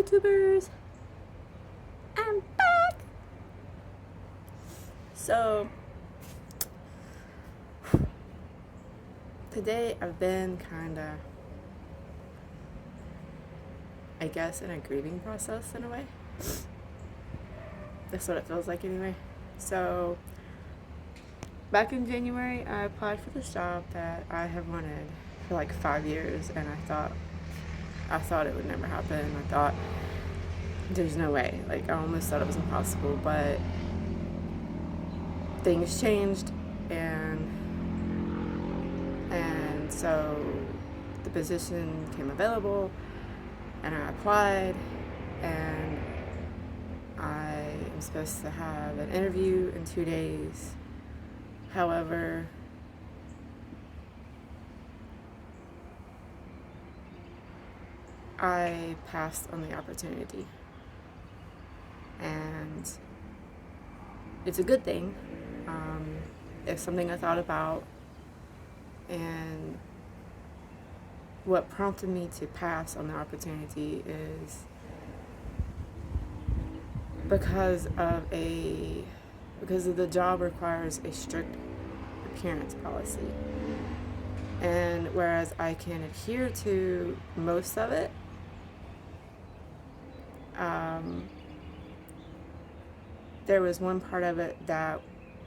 YouTubers, I'm back. So today I've been kind of, I guess, in a grieving process in a way. That's what it feels like anyway. So back in January, I applied for this job that I have wanted for like 5 years, and I thought it would never happen. I thought there's no way. Like, I almost thought it was impossible, but things changed, and so the position came available, and I applied, and I am supposed to have an interview in 2 days. However, I passed on the opportunity, and it's a good thing. It's something I thought about, and what prompted me to pass on the opportunity is because the job requires a strict appearance policy. And whereas I can adhere to most of it, there was one part of it that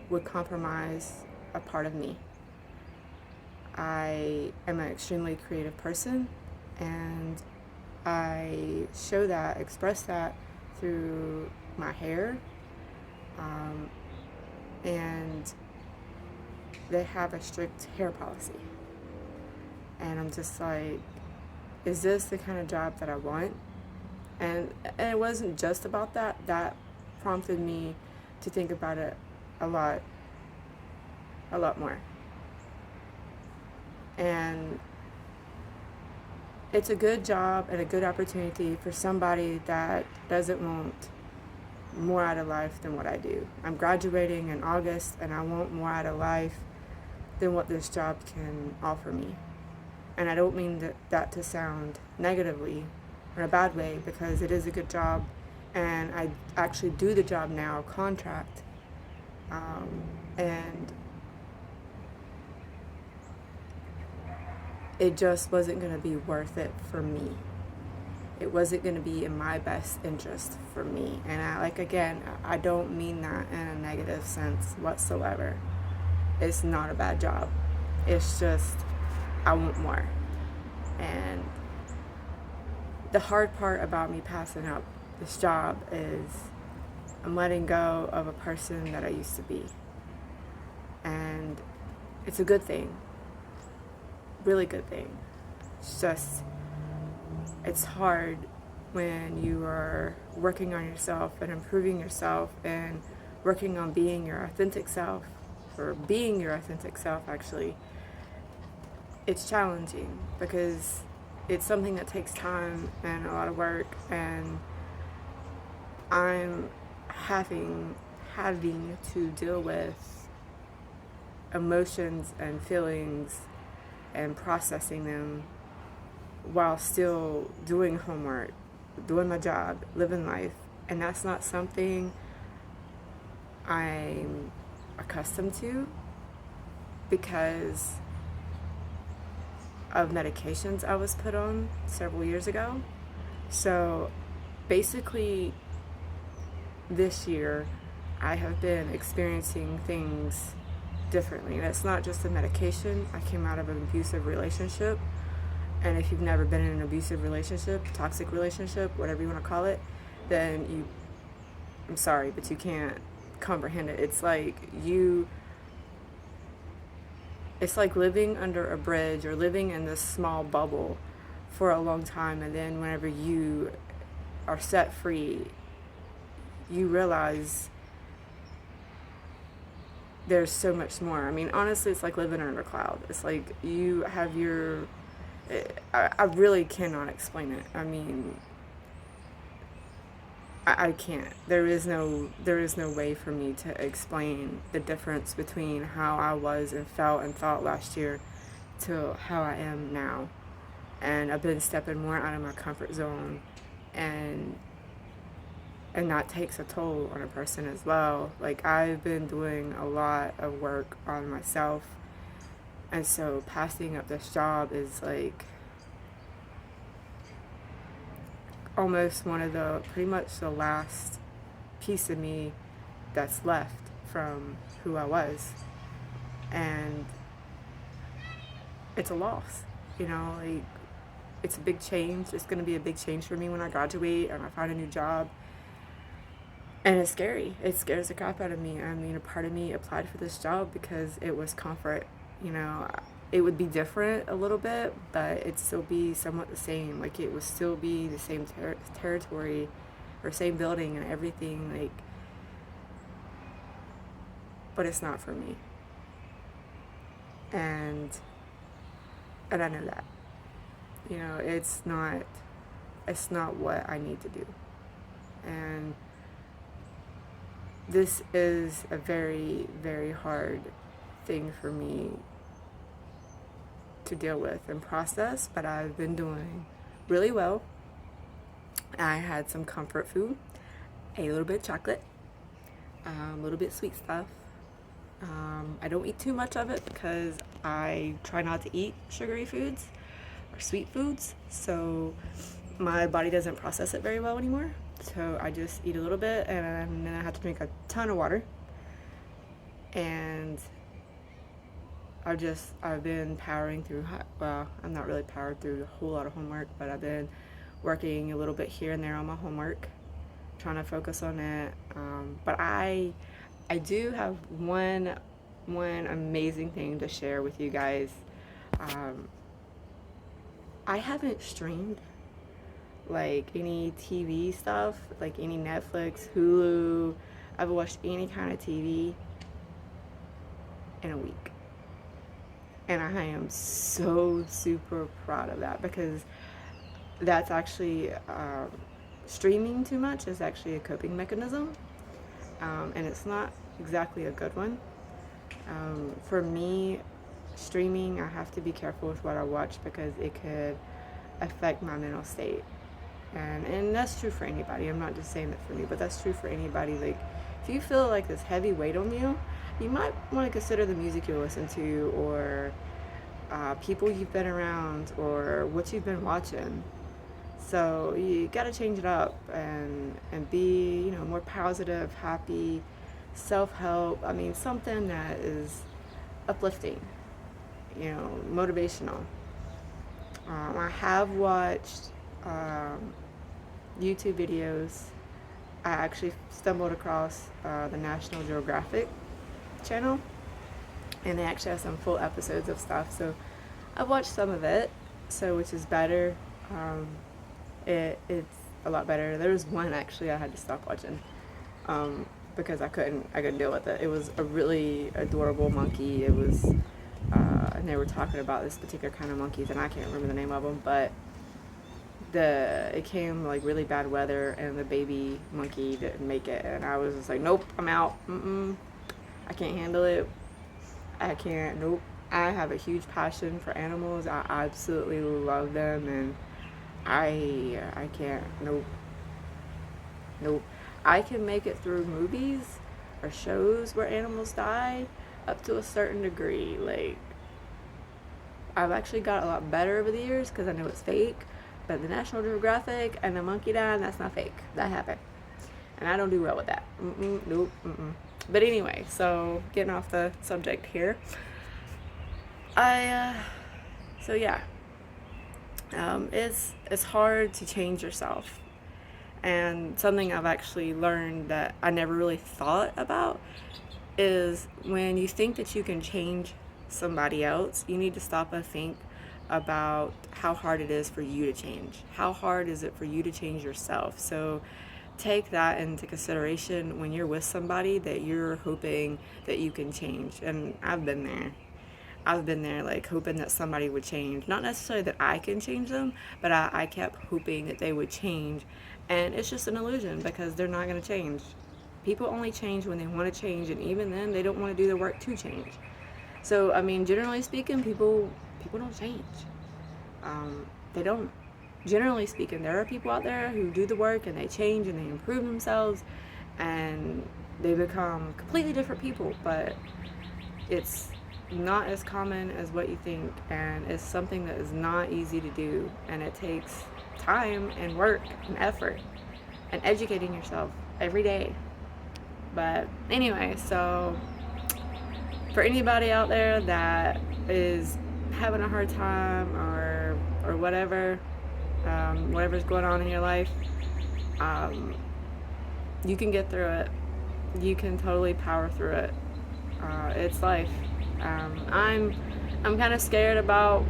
would compromise a part of me. I am an extremely creative person, and I express that through my hair. And they have a strict hair policy. And I'm just like, is this the kind of job that I want? And it wasn't just about that. That prompted me to think about it a lot more. And it's a good job and a good opportunity for somebody that doesn't want more out of life than what I do. I'm graduating in August, and I want more out of life than what this job can offer me. And I don't mean that to sound negatively or in a bad way, because it is a good job, and I actually do the job now, contract, and it just wasn't going to be worth it for me. It wasn't going to be in my best interest for me. And I don't mean that in a negative sense whatsoever. It's not a bad job. It's just, I want more. And the hard part about me passing up this job is I'm letting go of a person that I used to be. And it's a good thing. Really good thing. It's just, it's hard when you are working on yourself and improving yourself and working on being your authentic self, or being your authentic self actually. It's challenging because it's something that takes time and a lot of work, and I'm having to deal with emotions and feelings and processing them while still doing homework, doing my job, living life. And that's not something I'm accustomed to because of medications I was put on several years ago. So basically this year I have been experiencing things differently. And it's not just the medication. I came out of an abusive relationship. And if you've never been in an abusive relationship, toxic relationship, whatever you want to call it, then I'm sorry, but you can't comprehend it. It's like living under a bridge or living in this small bubble for a long time, and then whenever you are set free, you realize there's so much more. I mean, honestly, it's like living under a cloud. It's like you have I really cannot explain it. I mean, I can't. There is no way for me to explain the difference between how I was and felt and thought last year to how I am now. And I've been stepping more out of my comfort zone and that takes a toll on a person as well. Like, I've been doing a lot of work on myself, and so passing up this job is like almost one of the, pretty much the last piece of me that's left from who I was. And it's a loss, you know, like, it's a big change. It's going to be a big change for me when I graduate and I find a new job. And it's scary. It scares the crap out of me. I mean, a part of me applied for this job because it was comfort. You know, it would be different a little bit, but it'd still be somewhat the same. Like, it would still be the same territory or same building and everything. Like, but it's not for me. And I know that. You know, it's not what I need to do. And this is a very, very hard thing for me to deal with and process, but I've been doing really well. I had some comfort food, a little bit of chocolate, a little bit sweet stuff. I don't eat too much of it because I try not to eat sugary foods or sweet foods, so my body doesn't process it very well anymore. So I just eat a little bit, and then I have to drink a ton of water. And I've been powering through, well, I'm not really powered through a whole lot of homework, but I've been working a little bit here and there on my homework, trying to focus on it. But I do have one amazing thing to share with you guys. I haven't streamed like any TV stuff, like any Netflix, Hulu. I haven't watched any kind of TV in a week. And I am so super proud of that, because that's actually, streaming too much is actually a coping mechanism. And it's not exactly a good one. For me, streaming, I have to be careful with what I watch because it could affect my mental state. And that's true for anybody. I'm not just saying that for me, but that's true for anybody. Like, if you feel like this heavy weight on you, you might want to consider the music you listen to, or people you've been around, or what you've been watching. So you got to change it up and be, you know, more positive, happy, self-help. I mean, something that is uplifting, you know, motivational. I have watched YouTube videos. I actually stumbled across the National Geographic channel, and they actually have some full episodes of stuff. So I've watched some of it, so which is better. It's a lot better. There was one actually I had to stop watching because I couldn't deal with it. It was a really adorable monkey. It was, and they were talking about this particular kind of monkeys, and I can't remember the name of them, but it came like really bad weather, and the baby monkey didn't make it, and I was just like, nope, I'm out. I can't handle it. I can't. Nope. I have a huge passion for animals. I absolutely love them, and I can't. Nope. I can make it through movies or shows where animals die up to a certain degree. Like, I've actually got a lot better over the years because I know it's fake. But the National Geographic and the monkey dying, that's not fake. That happened. And I don't do well with that. Nope. But anyway, so getting off the subject here. So yeah. It's hard to change yourself. And something I've actually learned that I never really thought about is when you think that you can change somebody else, you need to stop and think about how hard it is for you to change. How hard is it for you to change yourself? So take that into consideration when you're with somebody that you're hoping that you can change. And I've been there, like, hoping that somebody would change. Not necessarily that I can change them, but I kept hoping that they would change. And it's just an illusion, because they're not going to change. People only change when they want to change, and even then, they don't want to do the work to change. So, I mean, generally speaking, people don't change. They don't. generally speaking, there are people out there who do the work and they change and they improve themselves and they become completely different people, but it's not as common as what you think, and it's something that is not easy to do, and it takes time and work and effort and educating yourself every day. But anyway, so for anybody out there that is having a hard time or whatever, whatever's going on in your life, you can get through it. You can totally power through it. It's life. I'm kind of scared about.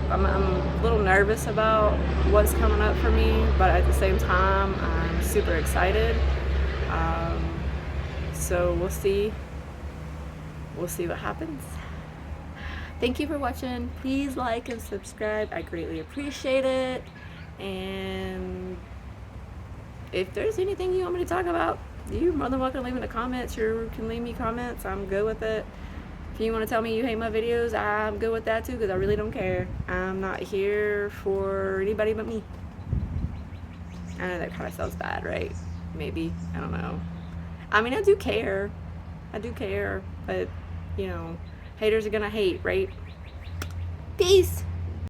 I'm a little nervous about what's coming up for me, but at the same time, I'm super excited. So we'll see. We'll see what happens. Thank you for watching. Please like and subscribe. I greatly appreciate it. And if there's anything you want me to talk about, you're more than welcome to leave in the comments. You can leave me comments. I'm good with it. If you want to tell me you hate my videos, I'm good with that too, because I really don't care. I'm not here for anybody but me. I know that kind of sounds bad, right? Maybe. I don't know. I mean, I do care. But, you know, haters are gonna hate, right? Peace!